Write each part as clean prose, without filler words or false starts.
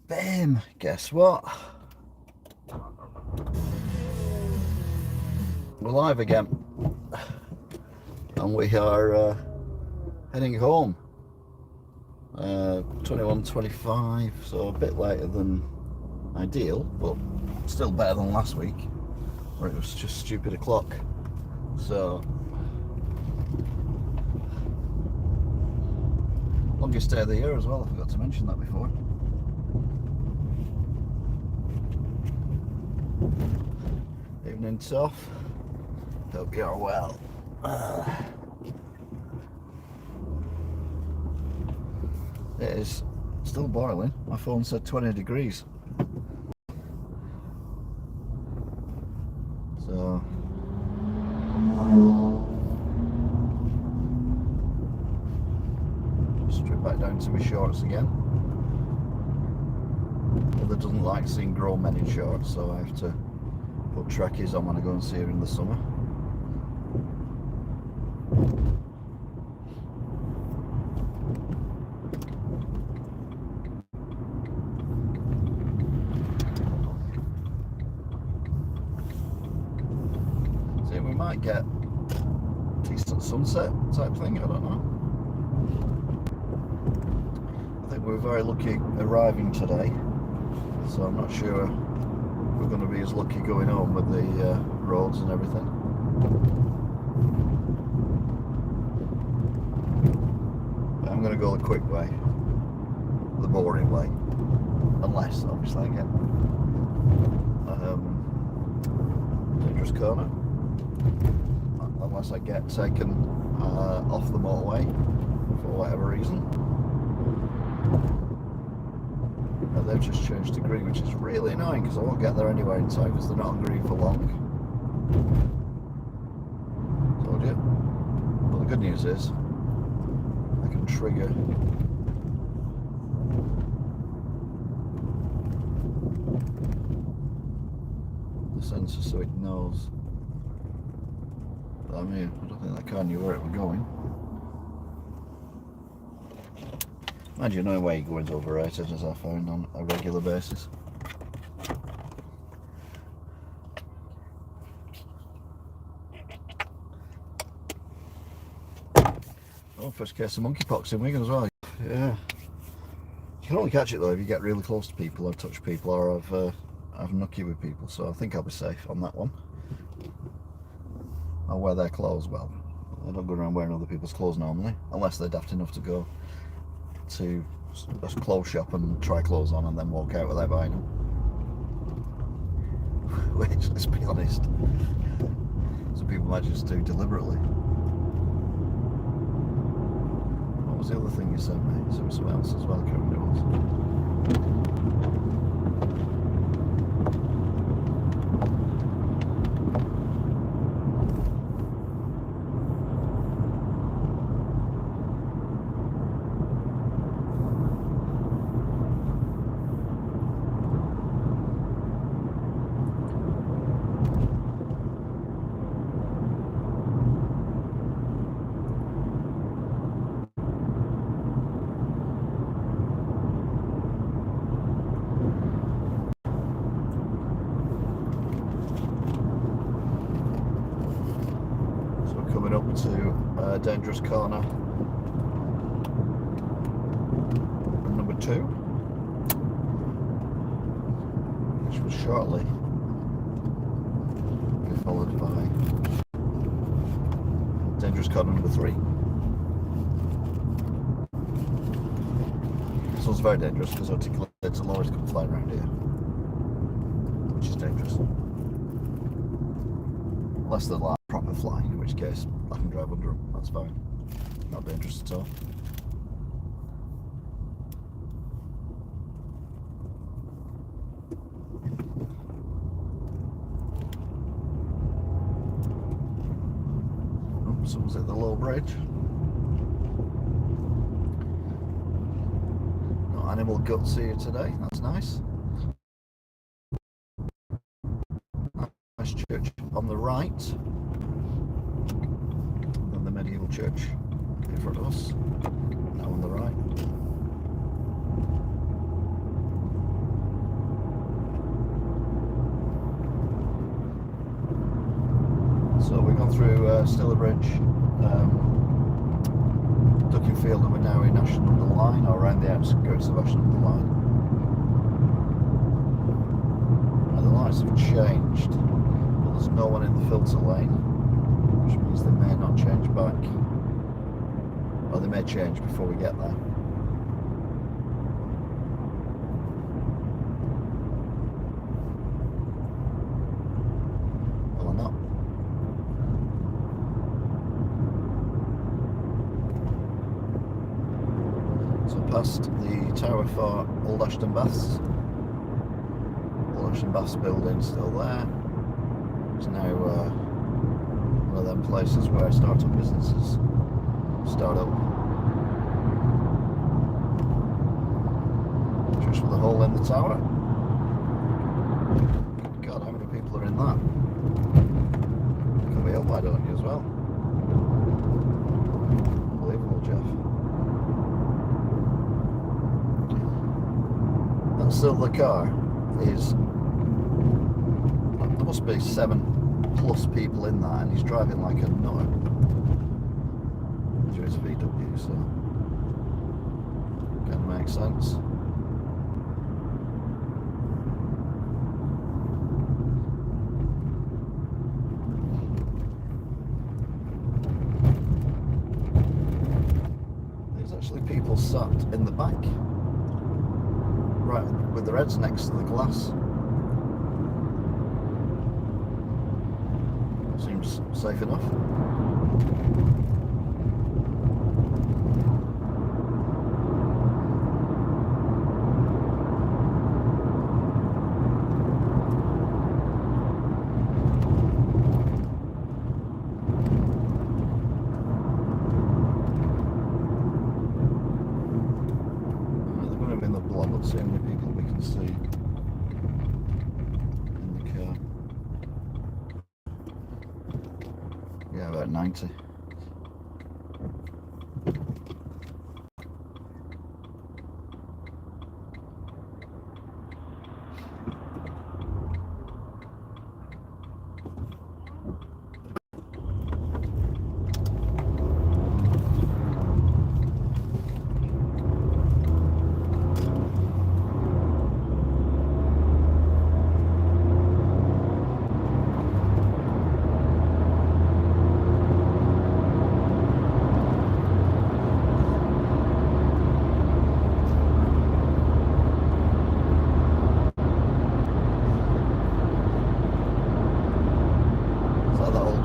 Bam! Guess what? We're live again, and we are heading home. 21:25, so a bit later than ideal, but still better than last week, where it was just stupid o'clock. So, longest day of the year as well. I forgot to mention that before. Evening, Toff. Hope you're well. It is still boiling. My phone said 20 degrees. So strip back down to my shorts again. Mother doesn't like seeing grown men in shorts, so I have to put trackies on when I go and see her in the summer. See, we might get decent sunset type thing, I don't know. I think we were very lucky arriving today, so I'm not sure we're going to be as lucky going home with the roads and everything. But I'm going to go the quick way, the boring way, unless obviously I get dangerous corner, unless I get taken off the motorway for whatever reason. They've just changed to green, which is really annoying because I won't get there anyway in time because they're not on green for long. Told you. But the good news is I can trigger the sensor so it knows that I'm here. I don't think that car knew where it was going. Imagine knowing where you're going is overrated, as I found on a regular basis. Oh, first case of monkeypox in Wigan as well. Yeah. You can only catch it though if you get really close to people or touch people or have nookie with people, so I think I'll be safe on that one. I'll wear their clothes. Well, I don't go around wearing other people's clothes normally, unless they're daft enough to go to a clothes shop and try clothes on and then walk out without buying them. Which, let's be honest, some people might just do deliberately. What was the other thing you said, mate? So it was something else as well, I can't remember what it was. Coming up to dangerous corner number 2, which will shortly be followed by dangerous corner number 3. This one's very dangerous because articulated lorries come flying around here, which is dangerous. Unless they're like proper flying, in which case I can drive under them, that's fine. Not dangerous at all. Oh, someone's at the low bridge. No animal guts here today, that's nice. Nice church on the right. Medieval church in front of us, now on the right. Stalybridge, Duckingfield, and we're now in Ashton under the Line, or around the outskirts of Ashton under the Line. Now the lights have changed, but there's no one in the filter lane, which means they may not change back, or they may change before we get there. Or not. So past the tower for Old Ashton Baths. Old Ashton Baths building still there. It's now one of them places where start-up businesses start up. Just with a hole in the tower. God, how many people are in that? Can we help, why don't you as well? Unbelievable, Jeff. That silver car is, there must be 7+ people in that, and he's driving like a nut. Through his VW, so kind of makes sense. There's actually people sat in the back, right with their heads next to the glass. Seems safe enough. See how many people we can see in the car. Yeah, about 90.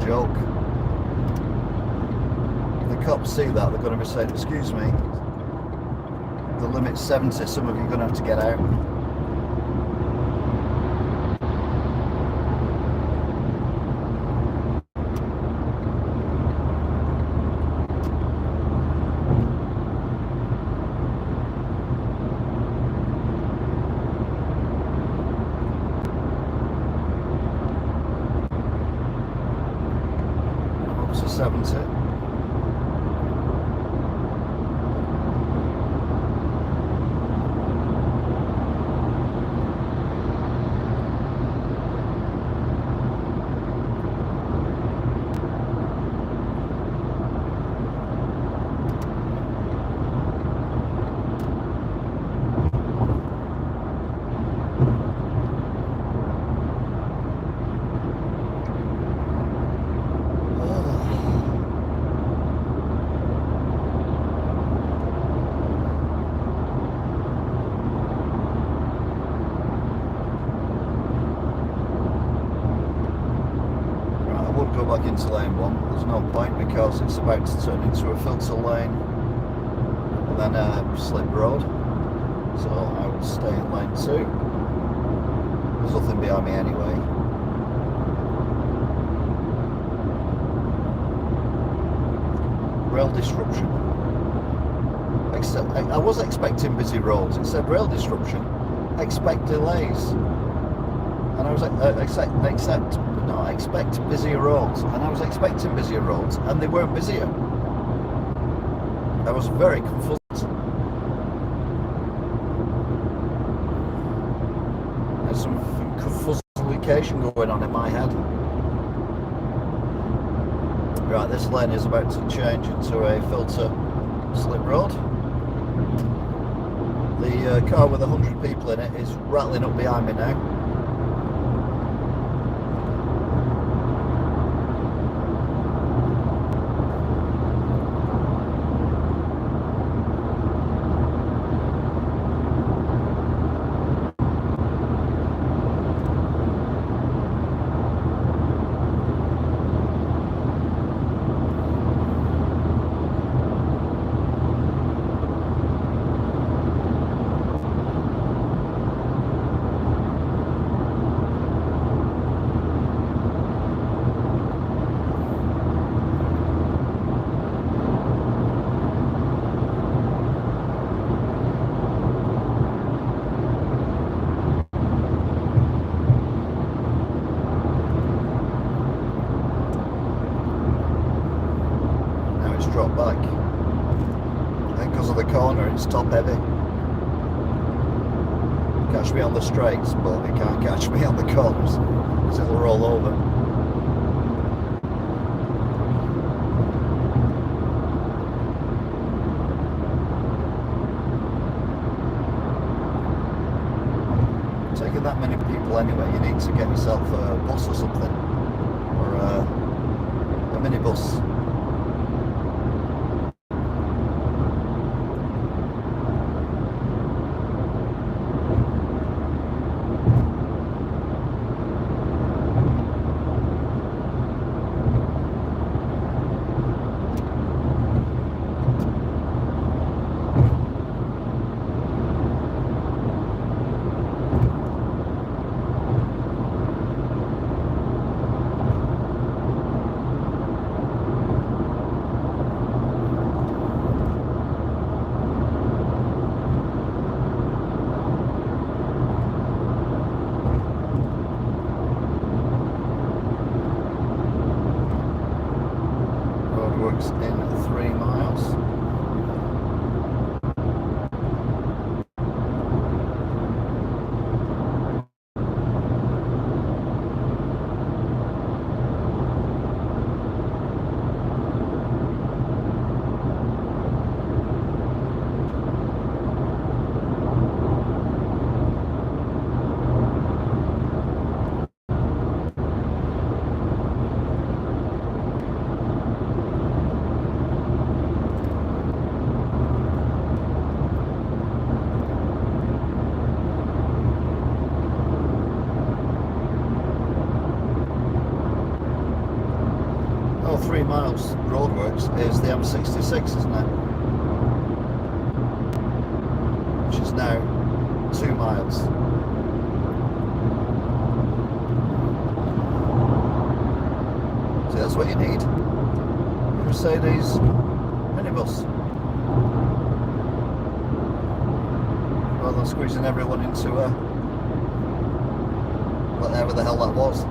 Joke. If the cops see that, they're going to be saying, excuse me, the limit's 70, some of you are going to have to get out. To 70. Go back into lane 1, but there's no point because it's about to turn into a filter lane and then a slip road, so I will stay in lane 2. There's nothing behind me anyway. Rail disruption. I was expecting busy roads. It said rail disruption, expect delays, and I was expect busier roads, and I was expecting busier roads, and they weren't busier. I was very confused. There's some confuzzlication going on in my head. Right, this lane is about to change into a filter slip road. The car with 100 people in it is rattling up behind me now. Drop back. I think because of the corner it's top heavy. Catch me on the straights, but it can't catch me on the corners because it'll roll over. Taking that many people anyway, you need to get yourself a bus or something, or a minibus. In 3 miles. Oh, 3 miles roadworks is the M66, isn't it? Which is now 2 miles. So that's what you need. A Mercedes minibus. Rather than squeezing everyone into whatever the hell that was.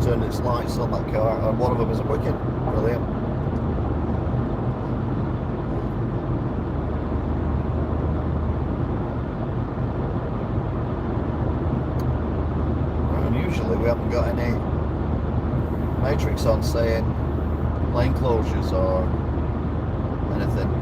Turned its lights on that car, and one of them isn't working. Brilliant. And usually we haven't got any matrix on saying lane closures or anything.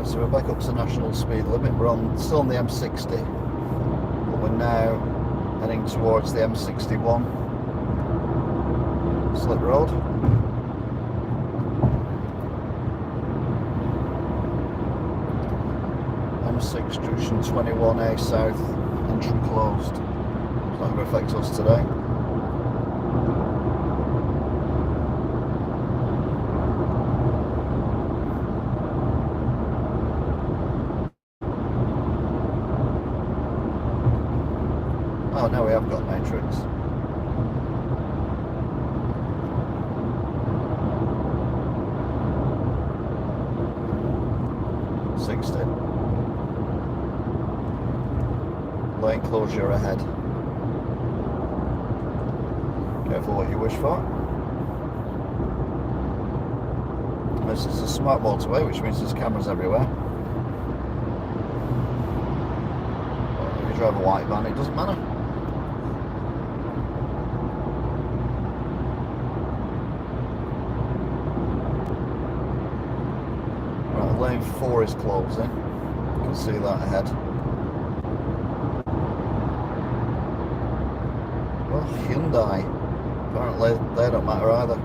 Right, so we're back up to national speed limit. We're still on the M60, but we're now heading towards the M61 slip road. M6 junction 21A south, entry closed. It's not going to affect us today. Oh, now we have got matrix. Lane closure ahead. Careful what you wish for. This is a smart motorway, which means there's cameras everywhere. But if you drive a white van, it doesn't matter. Right, lane 4 is closing. You can see that ahead. Well, Hyundai. Apparently they don't matter either.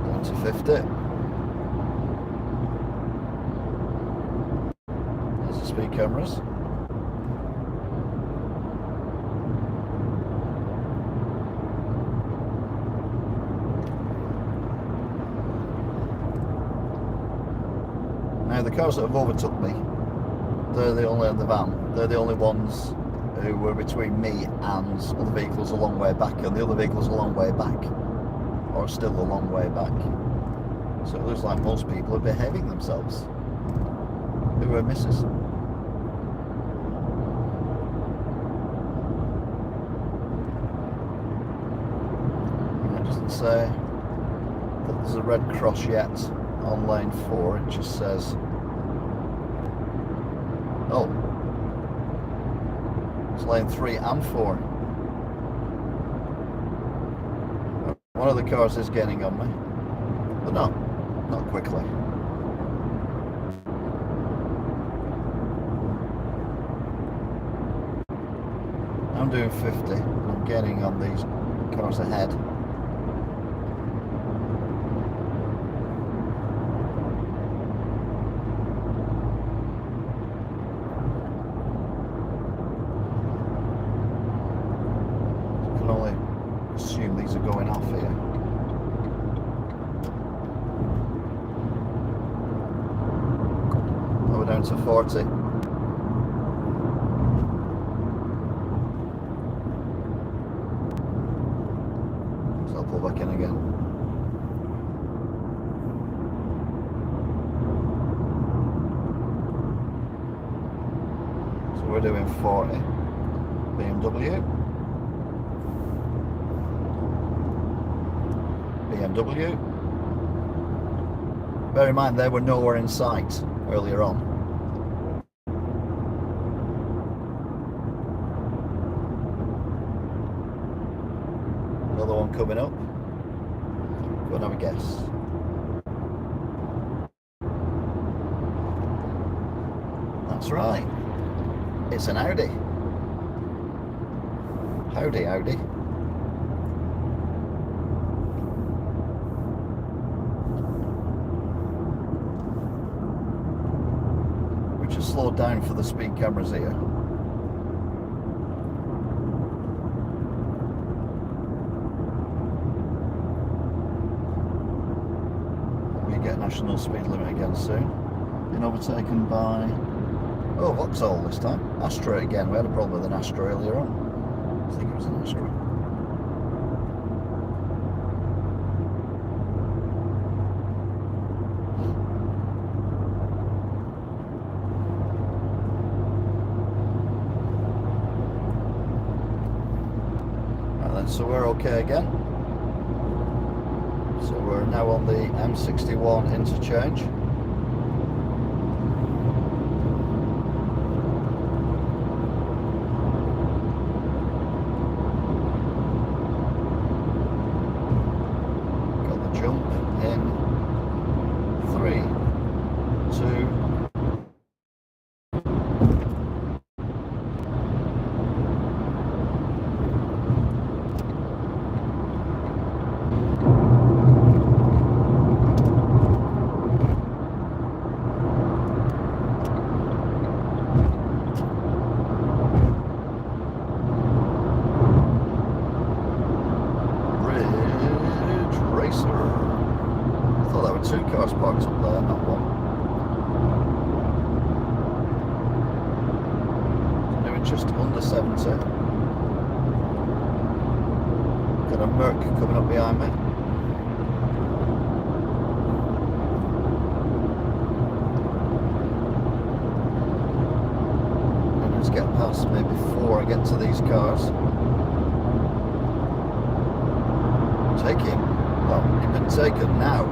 Down to 50. There's the speed cameras. Now the cars that have overtook me, they're the only in the van. They're the only ones who were between me and other vehicles a long way back, and the other vehicles a long way back, or still a long way back. So it looks like most people are behaving themselves. Who are misses? It doesn't say that there's a red cross yet on lane 4. It just says, oh, it's lane 3 and 4. One of the cars is gaining on me, but no, not quickly. I'm doing 50 and I'm gaining on these cars ahead. Assume these are going off here. Oh, we're down to 40. So I'll pull back in again. So we're doing 40. BMW. Bear in mind they were nowhere in sight earlier on. Another one coming up. Go and have a guess. That's right. It's an Audi. Howdy, Audi. Slowed down for the speed cameras here. We get national speed limit again soon. Been overtaken by, oh, Vauxhall this time. Astra again. We had a problem with an Astra earlier on. I think it was an Astra. So we're okay again. So we're now on the M61 interchange. cars parked up there, not one. New interest under 70. Got a Merc coming up behind me. And let's get past me before I get to these cars. Take him. Well, he's been taken now.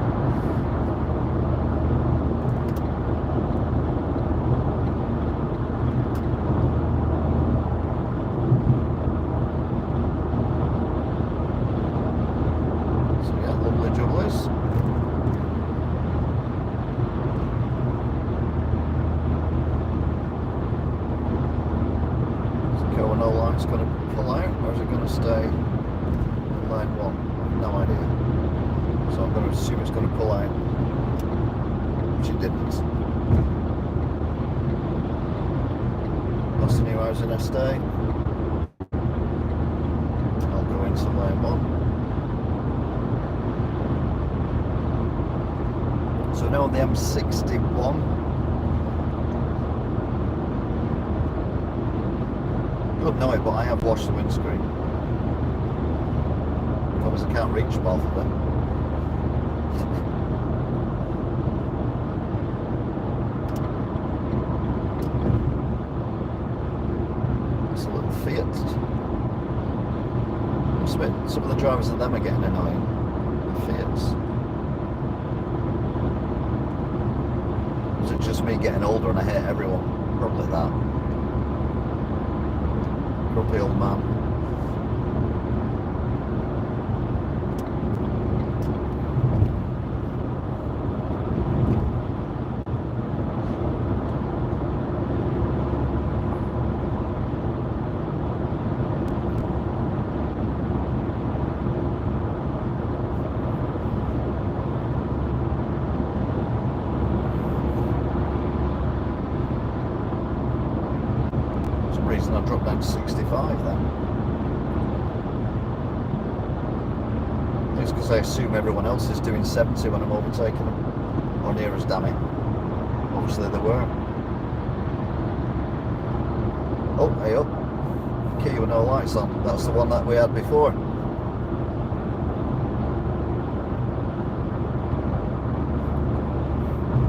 It's going to pull out, or is it going to stay in lane 1? I have no idea. So I'm going to assume it's going to pull out, which it didn't. Lost a new housing estate. I'll go into lane 1. So now on the M61. You wouldn't know it, but I have washed the windscreen. Obviously I can't reach both of them. It's a little Fiat. Some of the drivers of them are getting annoying. The Fiats. Is it just me getting older and I hate everyone? Probably that. Grumpy old man. Reason I dropped down to 65 then. It's because I assume everyone else is doing 70 when I'm overtaking them, or near as damn it. Obviously they were. Oh, hey up. Key with no lights on. That's the one that we had before.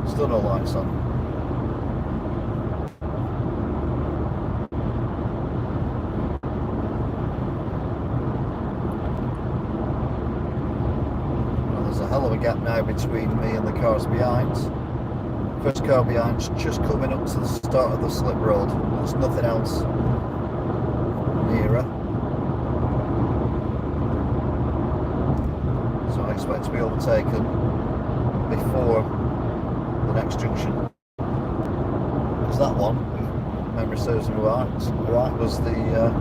Still no lights on. Hell of a gap now between me and the cars behind. First car behind's just coming up to the start of the slip road. There's nothing else nearer. So I expect to be overtaken before the next junction. Because that one, if memory serves me right, was the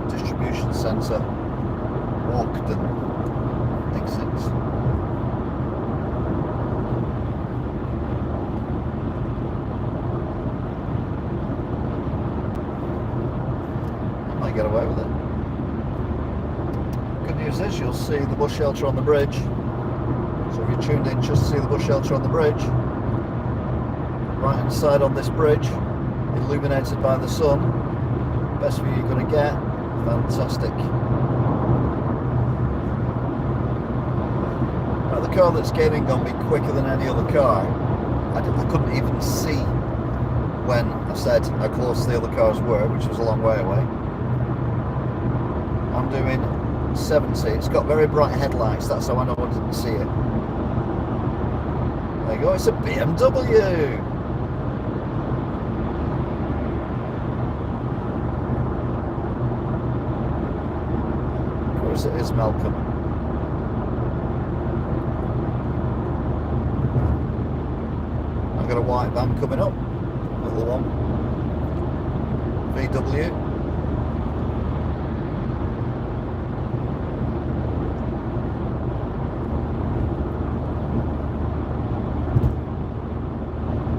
distribution centre, Walkden exit. Get away with it. Good news is you'll see the bus shelter on the bridge. So if you're tuned in just to see the bus shelter on the bridge, right hand side on this bridge, illuminated by the sun, best view you're going to get. Fantastic. Right, the car that's gaining on me quicker than any other car. I couldn't even see when I said how close the other cars were, which was a long way away. I'm doing 70. It's got very bright headlights, that's how I know I didn't see it. There you go, it's a BMW. Of course it is, Malcolm. I've got a white van coming up, little one. VW.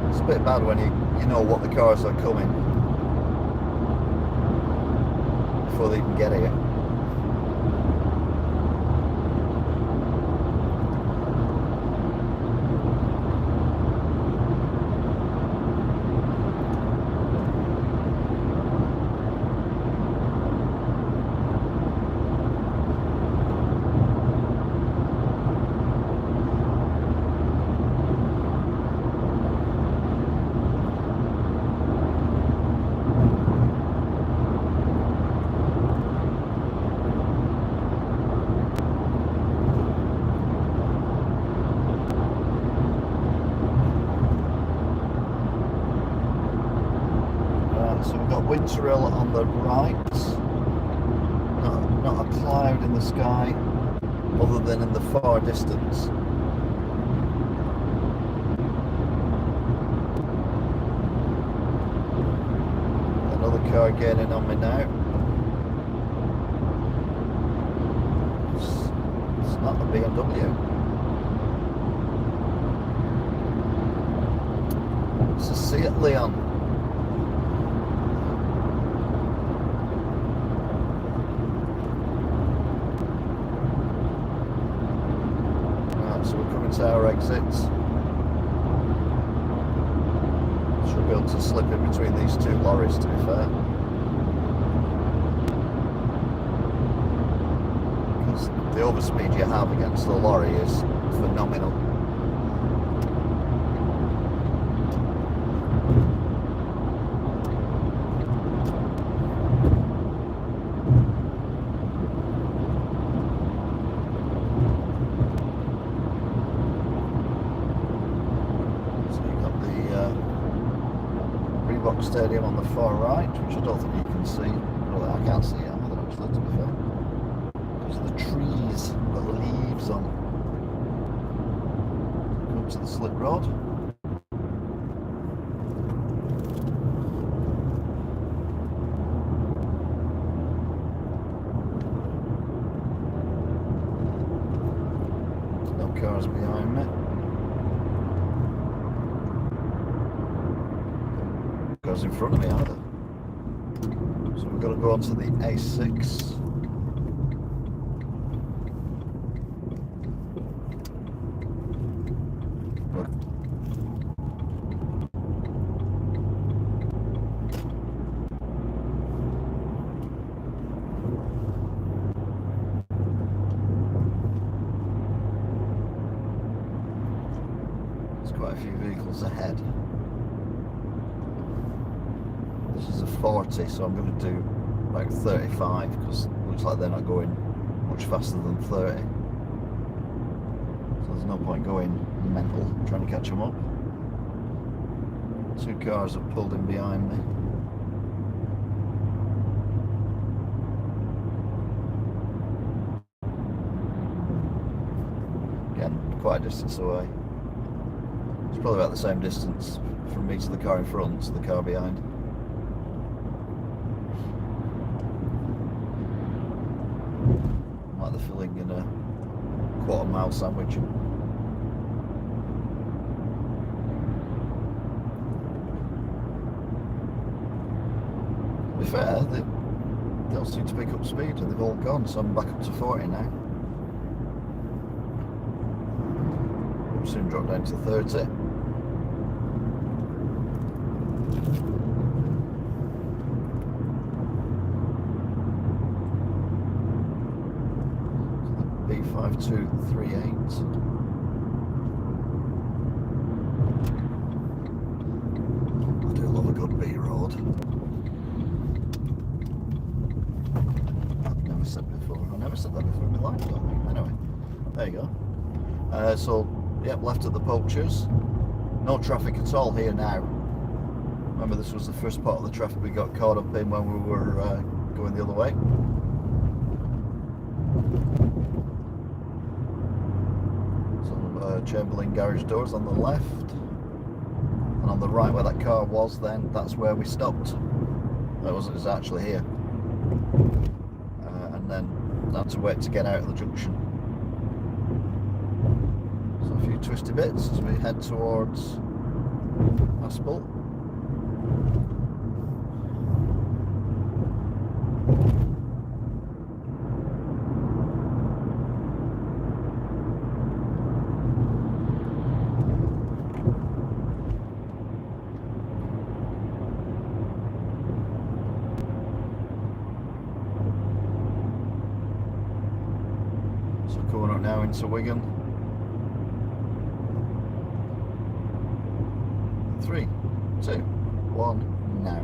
It's a bit bad when you know what the cars are coming before they even get here. Trill on the right. Not a cloud in the sky, other than in the far distance. Another car gaining on me now. It's not a BMW. It's a Seat Leon. Right, so we're coming to our exits. Should be able to slip in between these two lorries, to be fair. Because the overspeed you have against the lorry is phenomenal. Stadium on the far right, which I don't think you can see. Well, I can't see it either, actually, to be fair. Because of the trees, got the leaves on. Go to the slip road. No cars behind me. In front of me either. So we've got to go onto the A6. There's quite a few vehicles ahead. This is a 40, so I'm going to do about 35 because it looks like they're not going much faster than 30. So there's no point going mental trying to catch them up. Two cars have pulled in behind me. Again, quite a distance away. It's probably about the same distance from me to the car in front to the car behind. Like the filling in a quarter-mile sandwich. To be fair, they don't seem to pick up speed and they've all gone, so I'm back up to 40 now. We'll soon drop down to 30. B5238. I do love a good B road. I've never said before. I never said that before in my life, I don't think. Anyway, there you go. So, yep, left at the Poachers. No traffic at all here now. Remember, this was the first part of the traffic we got caught up in when we were going the other way. Chamberlain garage doors on the left, and on the right where that car was then, that's where we stopped. It was actually here, and then had to wait to get out of the junction. So a few twisty bits as we head towards Aspel. Going up now into Wigan. 3, 2, 1, now.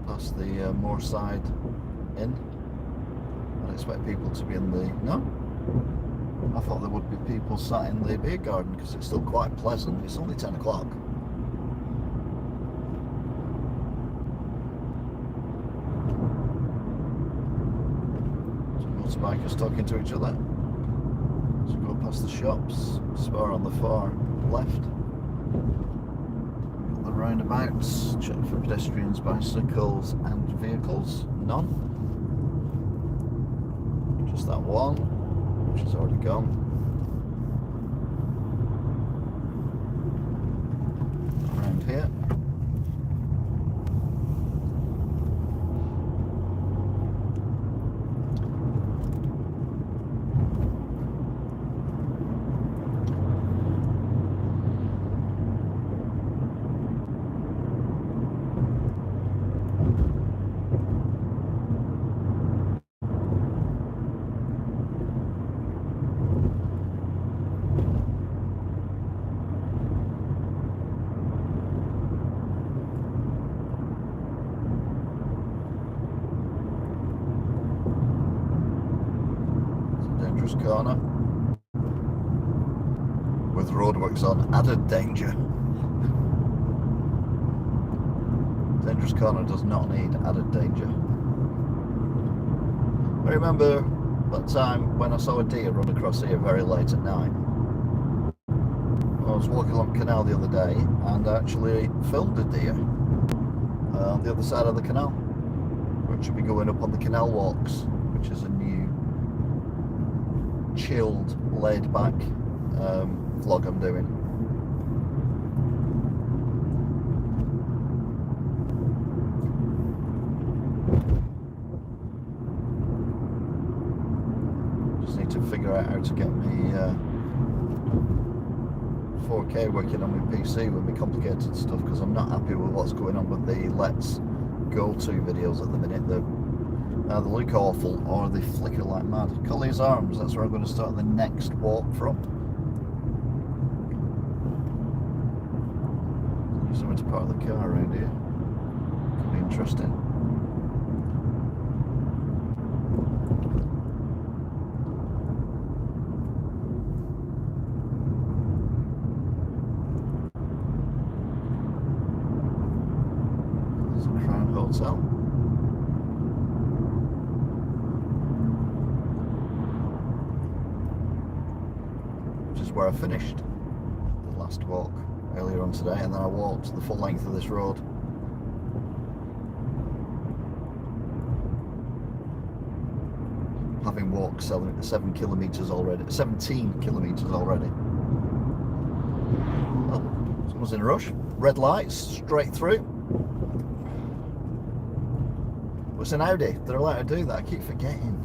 past the Moorside Inn. I'd expect people to be in the... No? I thought there would be people sat in the beer garden because it's still quite pleasant. It's only 10 o'clock. Some motorbikers talking to each other. So go past the shops. Spar on the far left. Got the roundabouts. Check for pedestrians, bicycles and vehicles. None. Just that one, which is already gone. Around here. Corner with roadworks on, added danger. Dangerous corner does not need added danger. I remember that time when I saw a deer run across here very late at night. I was walking along the canal the other day and I actually filmed a deer on the other side of the canal. Which should be going up on the canal walks, which is a new chilled, laid back vlog I'm doing. Just need to figure out how to get me 4K working on my PC with my complicated stuff, because I'm not happy with what's going on with the Let's Go To videos at the minute. They look awful or they flicker like mad. Collie's Arms, that's where I'm going to start the next walk from. There's somewhere to park the car around here. Could be interesting. There's a Crown Hotel. Where I finished the last walk earlier on today, and then I walked the full length of this road. Having walked 7 kilometres already, 17 kilometres already. Oh, someone's in a rush. Red lights, straight through. What's an Audi? They're allowed to do that, I keep forgetting.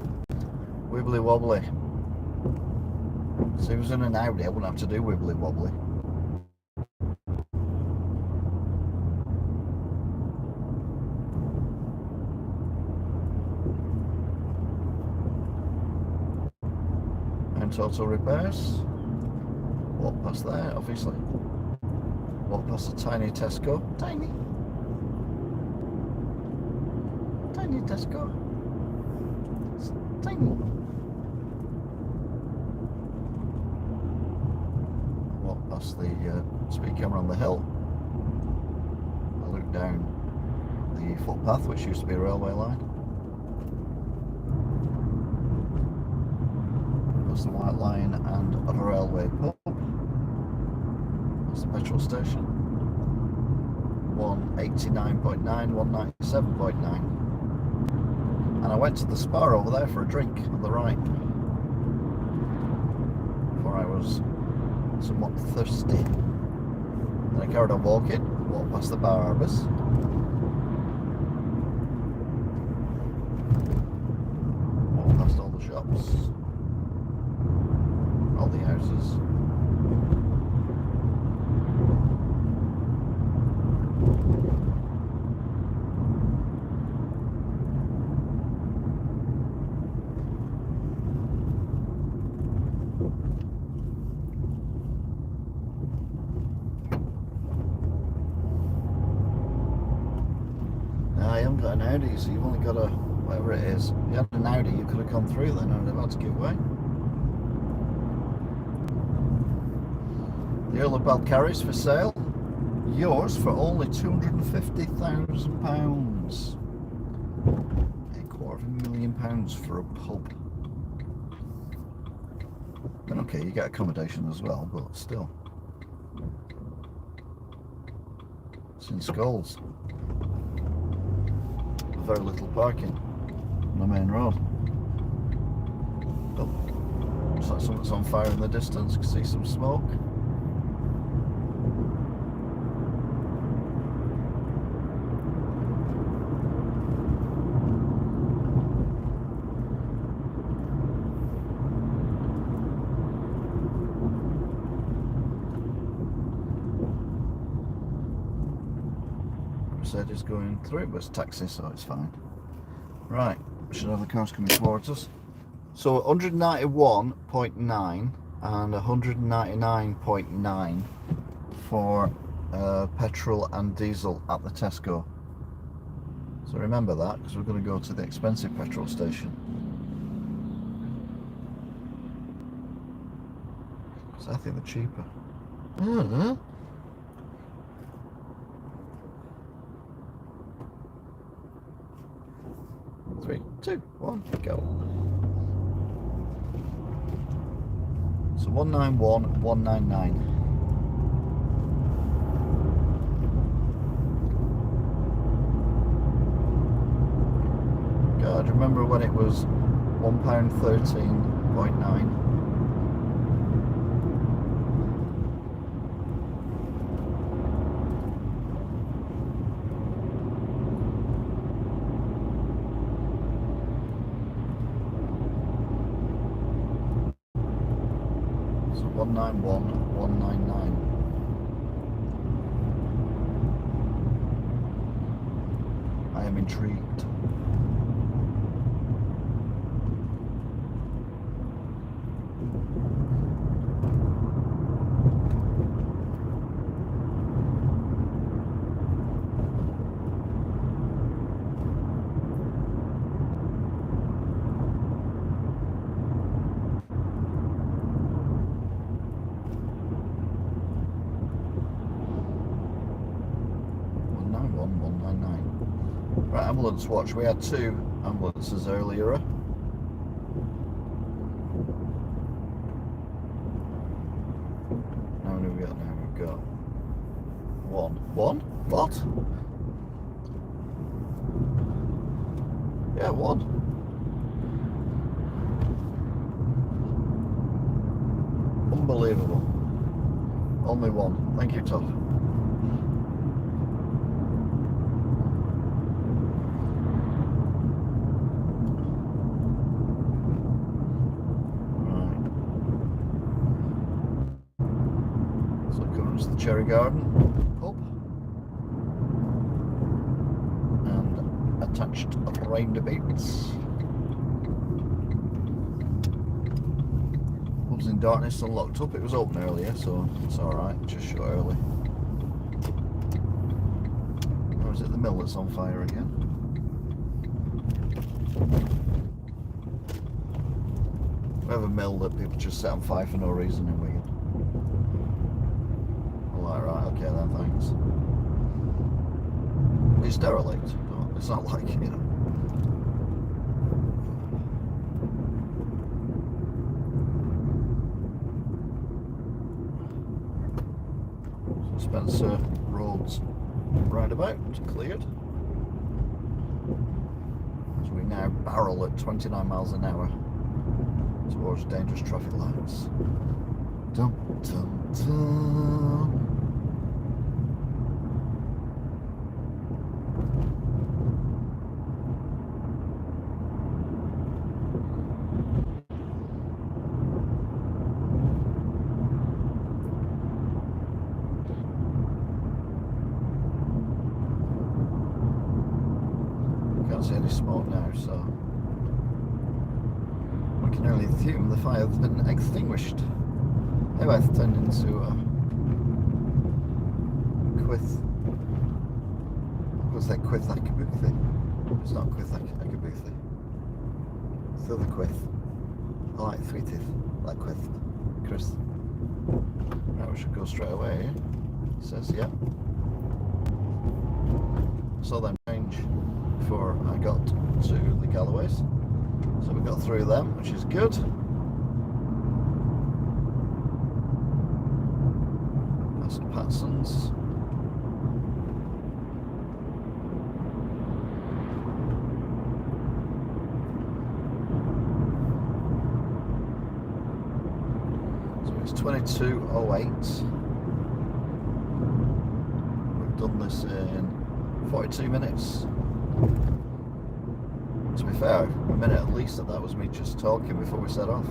Wibbly wobbly. So if it was in an Audi, I wouldn't have to do wibbly wobbly. And total repairs. Walk past there, obviously. Walk past a tiny Tesco. Tiny. Tiny Tesco. It's tiny. Past the speed camera on the hill. I look down the footpath, which used to be a railway line. Past the White Line and a railway pub. That's the petrol station. 189.9, 197.9. And I went to the Spar over there for a drink on the right. Before I was somewhat thirsty. Then I carried on walking, walked past the Bar Harbours. Walked past all the shops, all the houses. haven't got an Audi, so you've only got a, whatever it is. If you had an Audi, you could have gone through then, and I'd have had to give way. The Earl of Balcarres for sale. Yours for only £250,000. £250,000 for a pub. And okay, you get accommodation as well, but still. It's in Skulls. Very little parking on the main road. Oh, looks like something's on fire in the distance. You can see some smoke. Is going through, but it's taxi, so it's fine. Right, we should have the cars coming towards us. So 191.9 and 199.9 for petrol and diesel at the Tesco. So remember that, because we're going to go to the expensive petrol station. Because I think they're cheaper. 3, 2, 1, go. So 191, 199. God, remember when it was £1.13.9? So 191, 199. I am intrigued. Right, ambulance watch. We had 2 ambulances earlier. How many have we got now? We've got 1. 1? What? Yeah, 1. Unbelievable. Only 1. Thank you, Tom. Cherry Garden pub and attached roundabouts. Pub's in darkness and locked up. It was open earlier, so it's alright, just shut early. Or is it the mill that's on fire again? We have a mill that people just set on fire for no reason in Wigan. Right, okay then, thanks. It's derelict, but it's not like, you know. So Spencer Roads roundabout cleared. So we now barrel at 29 miles an hour towards dangerous traffic lights. Dum dum dum. Can't see any smoke now, so we can only assume the fire has been extinguished. Anyway, it's turned into a Was that Quith Akabuthi? It's not Quith Akabuthi. It's the other Quith. I like Three Teeth. I like Quith. Chris. Right, we should go straight away. It says, yeah. Saw them change before I got to the Galloways. So we got through them, which is good. Past Patson's. So it's 22:08. We've done this in 42 minutes. To be fair, a minute at least that was me just talking before we set off.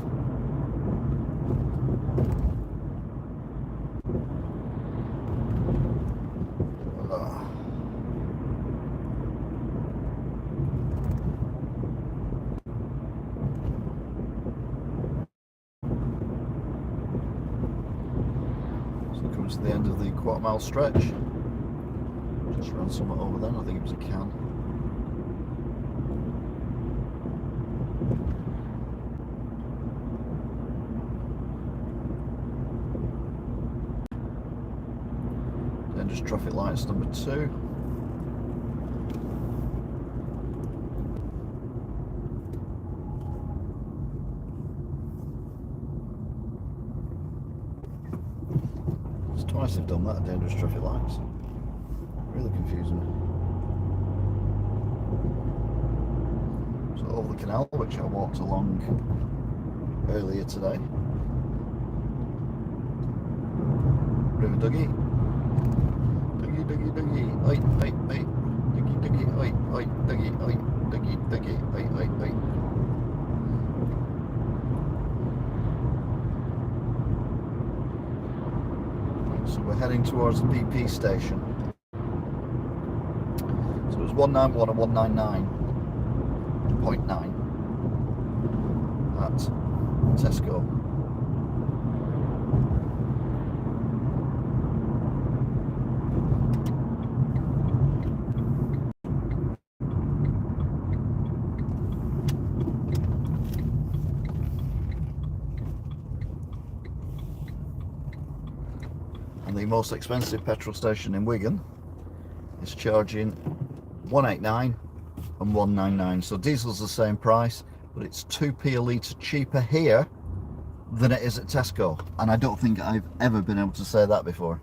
So it comes to the end of the quarter-mile stretch. Just ran somewhere over then, I think it was a can. Dangerous traffic lights number 2. It's twice they've done that, dangerous traffic lights. Really confusing me. So over the canal, which I walked along earlier today. River Dougie. Dougie, oi, oi, oi. Dougie, oi, oi, Dougie, oi, Dougie, oi, oi, oi. So we're heading towards the BP station. So it was 191 and 199.9 at Tesco. The most expensive petrol station in Wigan is charging 189 and 199. So diesel's the same price, but it's 2p a litre cheaper here than it is at Tesco. And I don't think I've ever been able to say that before.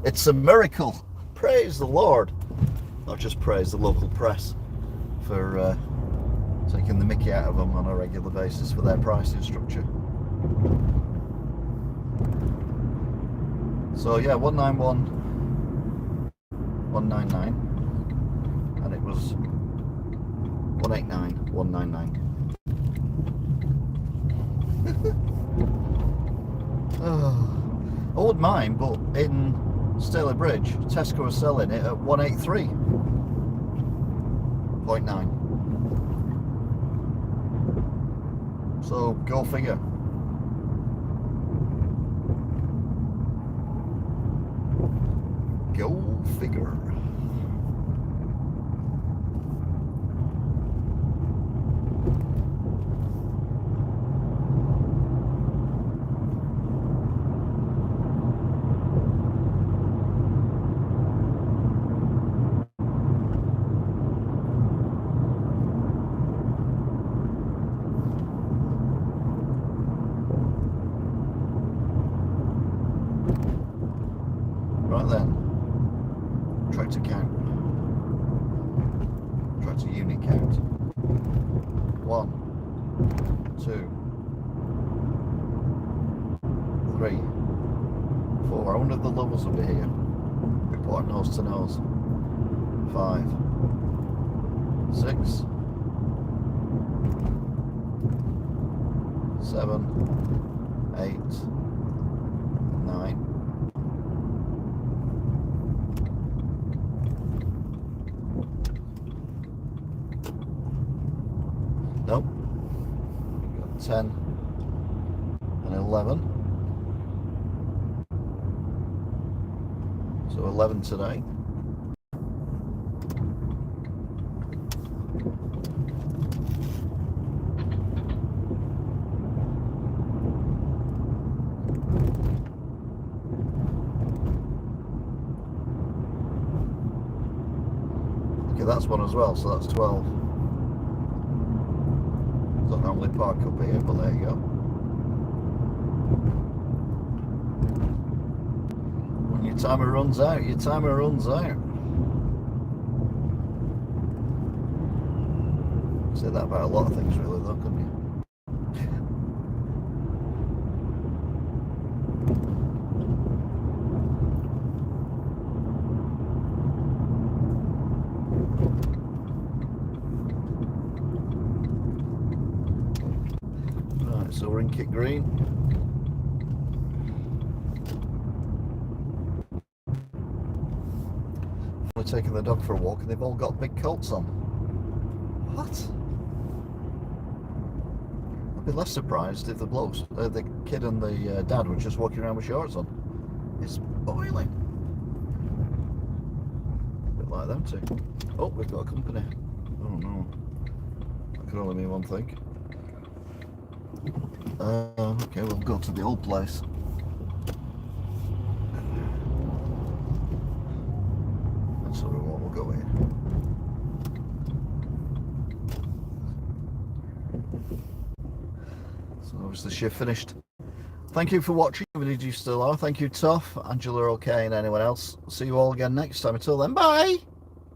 It's a miracle. Praise the Lord. Not just praise the local press for taking the mickey out of them on a regular basis for their pricing structure. So yeah, 191, 199, and it was 189, 199. I wouldn't mind, but in Stalybridge, Tesco is selling it at 183.9. So go figure. Go figure. Right then. Tractor count. Tractor unit count. 1, 2, 3, 4. I wonder if the levels will be here. Report nose to nose. 5, 6, 7, 8, 9. Nope. We've got 10 and 11. So 11 today. Okay, that's one as well, so that's 12. Don't normally park up here, but there you go. When your timer runs out, your timer runs out. Say that about a lot of things really though, couldn't you? Right, so we're in Kit Green. We're taking the dog for a walk and they've all got big coats on. What? I'd be less surprised if the blokes, the kid and the dad were just walking around with shorts on. It's boiling. A bit like them two. Oh, we've got a company. Oh no. That could only mean one thing. Okay, we'll go to the old place. That's sort of what we'll go in. So obviously shift finished. Thank you for watching, if you still are. Thank you, Toff, Angela, OK, and anyone else. See you all again next time. Until then, bye!